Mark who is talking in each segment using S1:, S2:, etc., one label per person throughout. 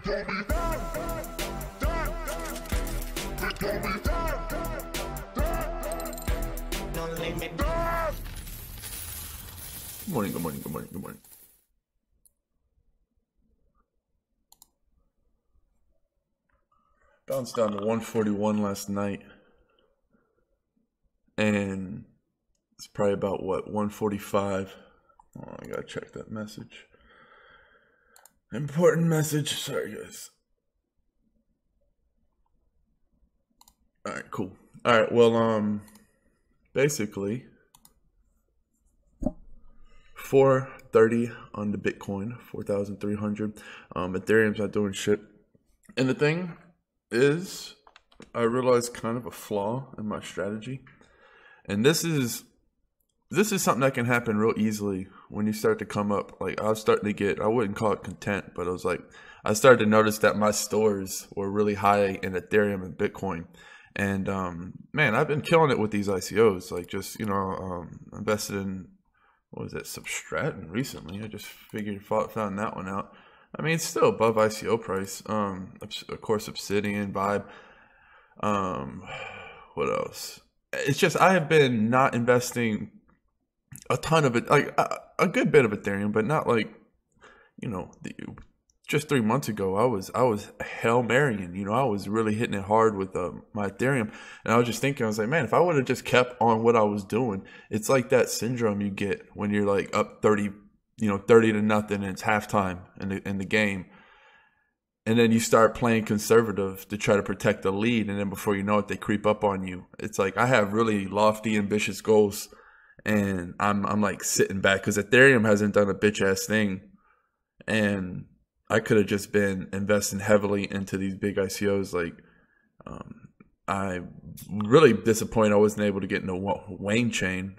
S1: Good morning, good morning, good morning, good morning. Bounced down to 141 last night. And it's probably about what, 145. Oh, I gotta check that message. Important message. Sorry, guys. All right, cool. All right, well, basically, 430 on the Bitcoin, 4,300. Ethereum's not doing shit. And the thing is, I realized kind of a flaw in my strategy. And this is something that can happen real easily when you start to come up. Like, I was starting to get, I wouldn't call it content, but I was like, I started to notice that my stores were really high in Ethereum and Bitcoin. And, man, I've been killing it with these ICOs. Like, just, invested in, what was that, Substrat recently. I just found that one out. I mean, it's still above ICO price. Of course, Obsidian, Vibe. What else? It's just, I have been not investing a ton of it, like a good bit of Ethereum, but not like, just 3 months ago, I was Hail Marrying, I was really hitting it hard with my Ethereum. And I was just thinking, I was like, man, if I would have just kept on what I was doing, it's like that syndrome you get when you're like up 30 to nothing and it's halftime in the game. And then you start playing conservative to try to protect the lead. And then before you know it, they creep up on you. It's like, I have really lofty, ambitious goals. And I'm like sitting back because Ethereum hasn't done a bitch ass thing. And I could have just been investing heavily into these big ICOs. Like, I'm really disappointed I wasn't able to get into Wayne Chain.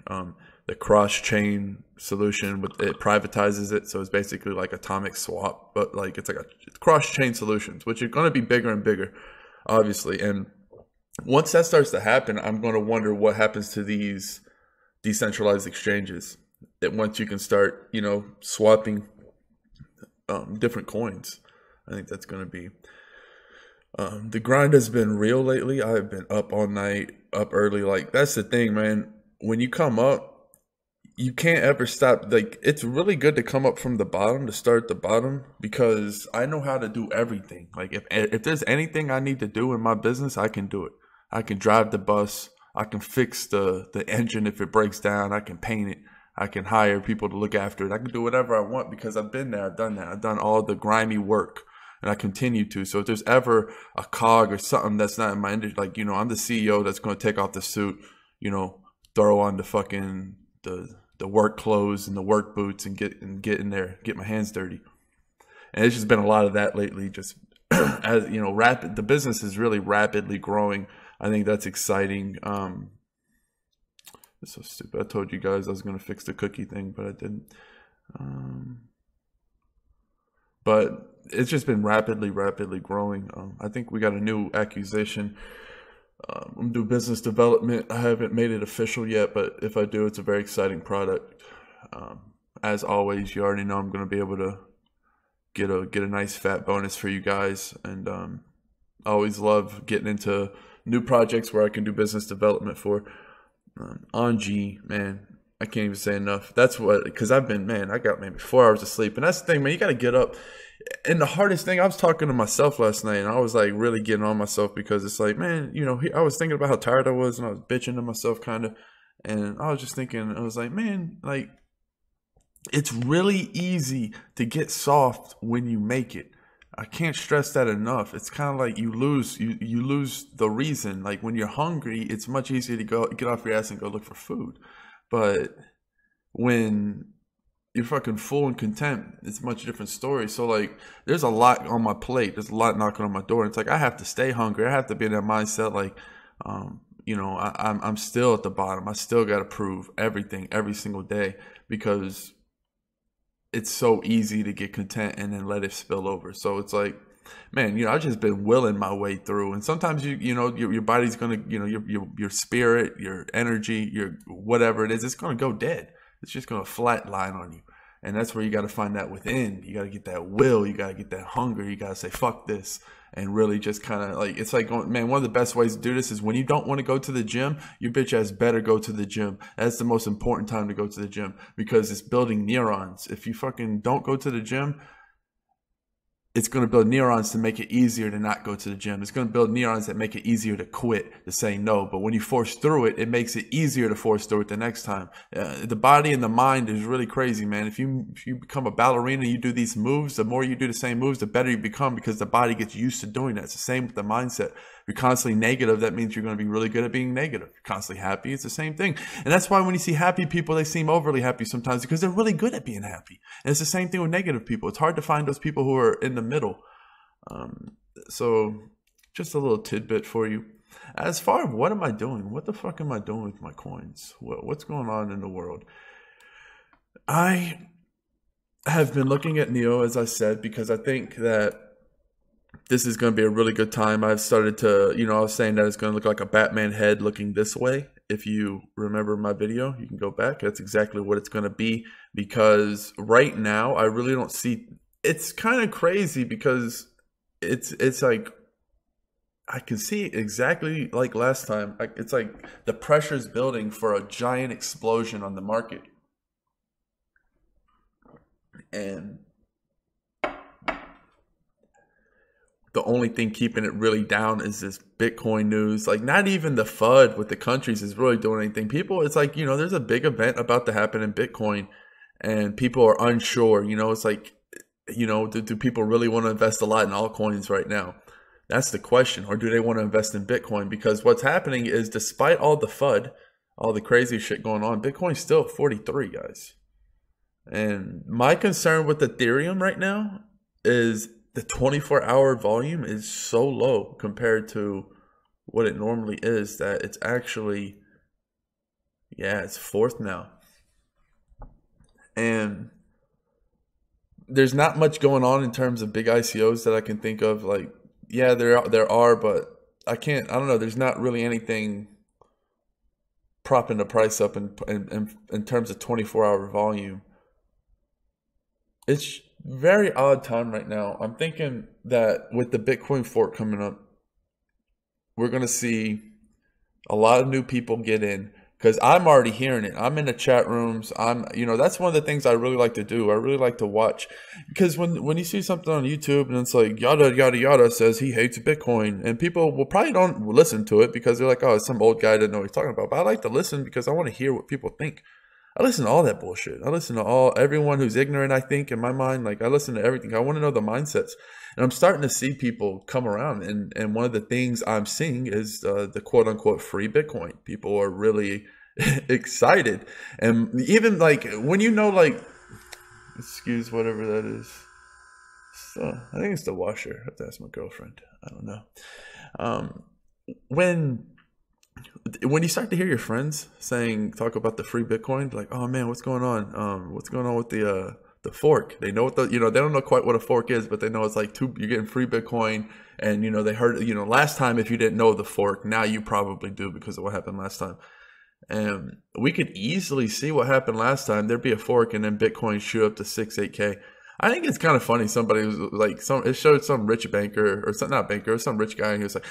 S1: The cross-chain solution, it privatizes it, so it's basically like atomic swap, but like it's like a cross-chain solutions, which are going to be bigger and bigger, obviously. And once that starts to happen, I'm going to wonder what happens to these decentralized exchanges. That once you can start, swapping different coins, I think that's going to be. The grind has been real lately. I've been up all night, up early. Like, that's the thing, man. When you come up, you can't ever stop. Like, it's really good to come up from the bottom, to start at the bottom, because I know how to do everything. Like, if there's anything I need to do in my business, I can do it. I can drive the bus. I can fix the engine if it breaks down. I can paint it. I can hire people to look after it. I can do whatever I want because I've been there. I've done that. I've done all the grimy work, and I continue to. So if there's ever a cog or something that's not in my industry, like, I'm the CEO that's going to take off the suit, throw on the fucking the work clothes and the work boots and get in there, get my hands dirty. And it's just been a lot of that lately. Just as the business is really rapidly growing. I think that's exciting. It's so stupid. I told you guys I was going to fix the cookie thing, but I didn't. But it's just been rapidly growing. I think we got a new acquisition. I'm doing business development. I haven't made it official yet, but if I do, it's a very exciting product. As always, you already know I'm going to be able to get a nice fat bonus for you guys. And I always love getting into new projects where I can do business development for. Anji, man, I can't even say enough. That's what, because I got maybe 4 hours of sleep. And that's the thing, man, you got to get up. And the hardest thing, I was talking to myself last night, and I was like really getting on myself because it's like, man, I was thinking about how tired I was, and I was bitching to myself kind of. And I was just thinking, I was like, man, like, it's really easy to get soft when you make it. I can't stress that enough. It's kind of like you lose the reason. Like, when you're hungry, it's much easier to get off your ass and go look for food. But when you're fucking full and content, it's a much different story. So, like, there's a lot on my plate. There's a lot knocking on my door. It's like, I have to stay hungry. I have to be in that mindset. Like, I'm still at the bottom. I still got to prove everything every single day, because it's so easy to get content and then let it spill over. So it's like, man, I've just been willing my way through. And sometimes your body's gonna, your spirit, your energy, your whatever it is, it's gonna go dead. It's just gonna flatline on you. And that's where you got to find that within. You got to get that will. You got to get that hunger. You got to say, fuck this. And really just kind of like, it's like, going, man, one of the best ways to do this is when you don't want to go to the gym, your bitch ass better go to the gym. That's the most important time to go to the gym because it's building neurons. If you fucking don't go to the gym, it's going to build neurons to make it easier to not go to the gym. It's going to build neurons that make it easier to quit, to say no. But when you force through it, it makes it easier to force through it the next time. The body and the mind is really crazy, man. If you become a ballerina, you do these moves, the more you do the same moves, the better you become because the body gets used to doing that. It's the same with the mindset. If you're constantly negative, that means you're going to be really good at being negative. If you're constantly happy, it's the same thing. And that's why when you see happy people, they seem overly happy sometimes because they're really good at being happy. And it's the same thing with negative people. It's hard to find those people who are in the middle. So just a little tidbit for you. As far as what am I doing? What the fuck am I doing with my coins? What's going on in the world? I have been looking at NEO, as I said, because I think that this is going to be a really good time. I've started to, I was saying that it's going to look like a Batman head looking this way. If you remember my video, you can go back. That's exactly what it's going to be because right now I really don't see. It's kind of crazy because it's like I can see exactly like last time. It's like the pressure's building for a giant explosion on the market. And the only thing keeping it really down is this Bitcoin news. Like not even the FUD with the countries is really doing anything. People, it's like, there's a big event about to happen in Bitcoin and people are unsure. It's like, do people really want to invest a lot in altcoins right now? That's the question. Or do they want to invest in Bitcoin? Because what's happening is despite all the FUD, all the crazy shit going on, Bitcoin's still at 43, guys. And my concern with Ethereum right now is the 24-hour volume is so low compared to what it normally is that it's actually, it's fourth now. And there's not much going on in terms of big ICOs that I can think of. Like, yeah, there are, but I don't know. There's not really anything propping the price up in terms of 24-hour volume. It's very odd time right now. I'm thinking that with the Bitcoin fork coming up, we're going to see a lot of new people get in because I'm already hearing it. I'm in the chat rooms. That's one of the things I really like to do. I really like to watch because when you see something on YouTube and it's like yada, yada, yada says he hates Bitcoin and people will probably don't listen to it because they're like, oh, it's some old guy that doesn't know what he's talking about. But I like to listen because I want to hear what people think. I listen to all that bullshit. I listen to everyone who's ignorant, I think, in my mind. Like, I listen to everything. I want to know the mindsets. And I'm starting to see people come around. And one of the things I'm seeing is the quote-unquote free Bitcoin. People are really excited. And even, like, when excuse whatever that is. So, I think it's the washer. I have to ask my girlfriend. I don't know. When you start to hear your friends talk about the free Bitcoin, like, oh man, what's going on? What's going on with the fork? They know what they don't know quite what a fork is, but they know it's like you're getting free Bitcoin. And, they heard, last time, if you didn't know the fork, now you probably do because of what happened last time. And we could easily see what happened last time. There'd be a fork and then Bitcoin shoot up to 8K. I think it's kind of funny. Somebody was like, it showed some rich banker or some, not banker, some rich guy. And he was like,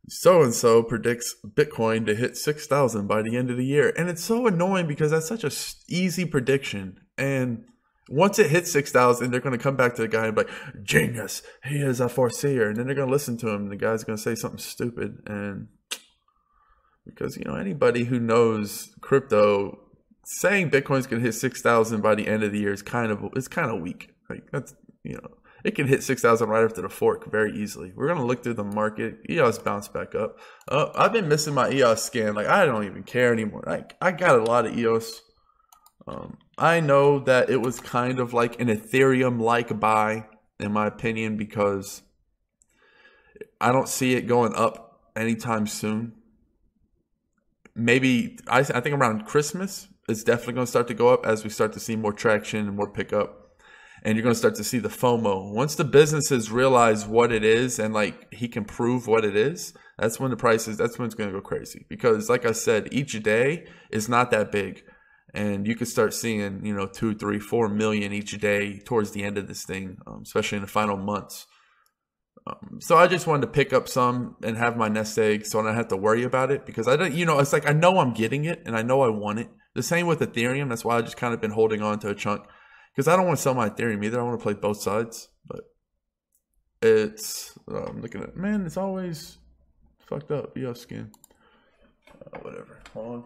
S1: so-and-so predicts Bitcoin to hit 6,000 by the end of the year. And it's so annoying because that's such a easy prediction. And once it hits 6,000, they're going to come back to the guy and be like, genius, he is a foreseer. And then they're going to listen to him. And the guy's going to say something stupid. And because, anybody who knows crypto, saying Bitcoin's going to hit 6,000 by the end of the year is kind of weak. Like, that's, it can hit 6,000 right after the fork very easily. We're going to look through the market. EOS bounced back up. I've been missing my EOS scan. Like, I don't even care anymore. I got a lot of EOS. I know that it was kind of like an Ethereum-like buy, in my opinion, because I don't see it going up anytime soon. Maybe, I think around Christmas, it's definitely going to start to go up as we start to see more traction and more pickup. And you're going to start to see the FOMO. Once the businesses realize what it is and like he can prove what it is, that's when that's when it's going to go crazy. Because like I said, each day is not that big. and you could start seeing, 2, 3, 4 million each day towards the end of this thing, especially in the final months. So I just wanted to pick up some and have my nest egg so I don't have to worry about it, because I don't, it's like I know I'm getting it and I know I want it. The same with Ethereum. That's why I just kind of been holding on to a chunk, because I don't want to sell my Ethereum either. I want to play both sides. But it's, I'm looking at, man, it's always fucked up. You have skin. Whatever. Hold on.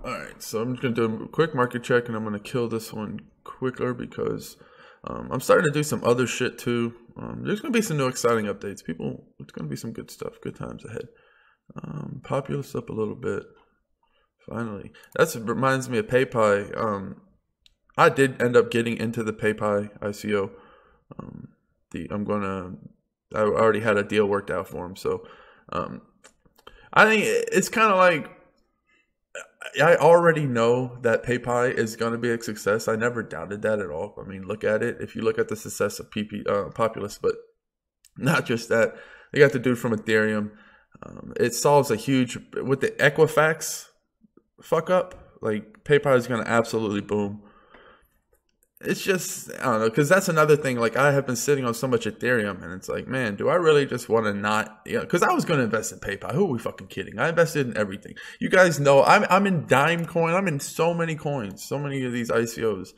S1: Alright, so I'm just going to do a quick market check, and I'm going to kill this one quicker because I'm starting to do some other shit too. There's going to be some new exciting updates. It's going to be some good stuff, good times ahead. Populous up a little bit. Finally. That reminds me of PayPal. I did end up getting into the PayPal ICO. I already had a deal worked out for him. So I think it's kind of like, I already know that PayPal is going to be a success. I never doubted that at all. I mean, look at it. If you look at the success of Populous, but not just that, they got the dude from Ethereum. It solves a huge, with the Equifax fuck up, like PayPal is going to absolutely boom. It's just, I don't know, because that's another thing. Like, I have been sitting on so much Ethereum, and it's like, man, do I really just want to not, because I was going to invest in PayPal. Who are we fucking kidding? I invested in everything. You guys know I'm in Dime Coin. I'm in so many coins, so many of these ICOs.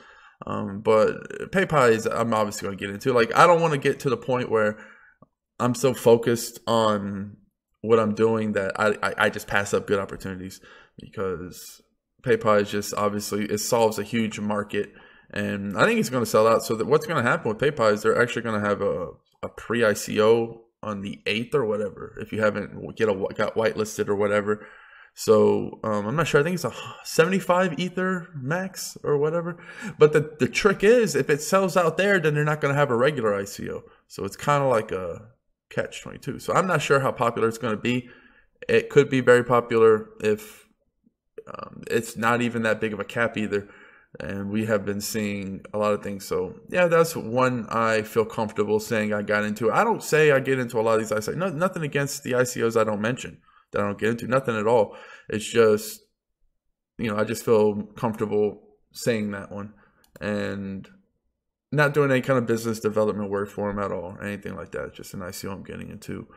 S1: But PayPal is, I'm obviously going to get into. Like, I don't want to get to the point where I'm so focused on what I'm doing that I just pass up good opportunities, because PayPal is just, obviously, it solves a huge market. And I think it's going to sell out. So that what's going to happen with PayPal is they're actually going to have a pre-ICO on the 8th or whatever, if you haven't got whitelisted or whatever. So I'm not sure. I think it's a 75 Ether max or whatever. But the trick is, if it sells out there, then they're not going to have a regular ICO. So it's kind of like a catch-22. So I'm not sure how popular it's going to be. It could be very popular if it's not even that big of a cap either. And we have been seeing a lot of things. So, yeah, that's one I feel comfortable saying I got into. I don't say I get into a lot of these ICOs. No, nothing against the ICOs I don't mention, that I don't get into. Nothing at all. It's just, I just feel comfortable saying that one. And not doing any kind of business development work for them at all, or anything like that. It's just an ICO I'm getting into.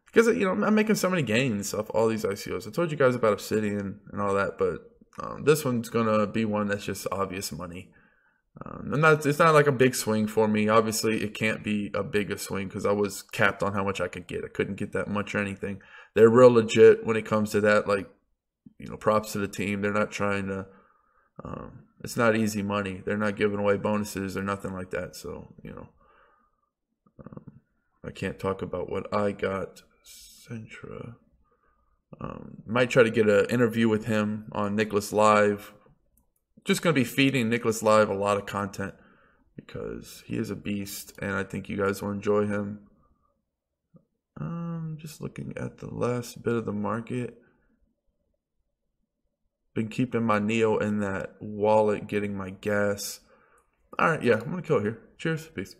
S1: Because, I'm making so many gains off all these ICOs. I told you guys about Obsidian and all that, but this one's going to be one that's just obvious money. It's not like a big swing for me. Obviously, it can't be a big swing because I was capped on how much I could get. I couldn't get that much or anything. They're real legit when it comes to that. Like, props to the team. They're not trying to, it's not easy money. They're not giving away bonuses or nothing like that. So, I can't talk about what I got. Centra. Might try to get an interview with him on Nicholas Live. Just going to be feeding Nicholas Live a lot of content because he is a beast, and I think you guys will enjoy him. Just looking at the last bit of the market. Been keeping my Neo in that wallet, getting my gas. All right, yeah, I'm going to kill it here. Cheers. Peace.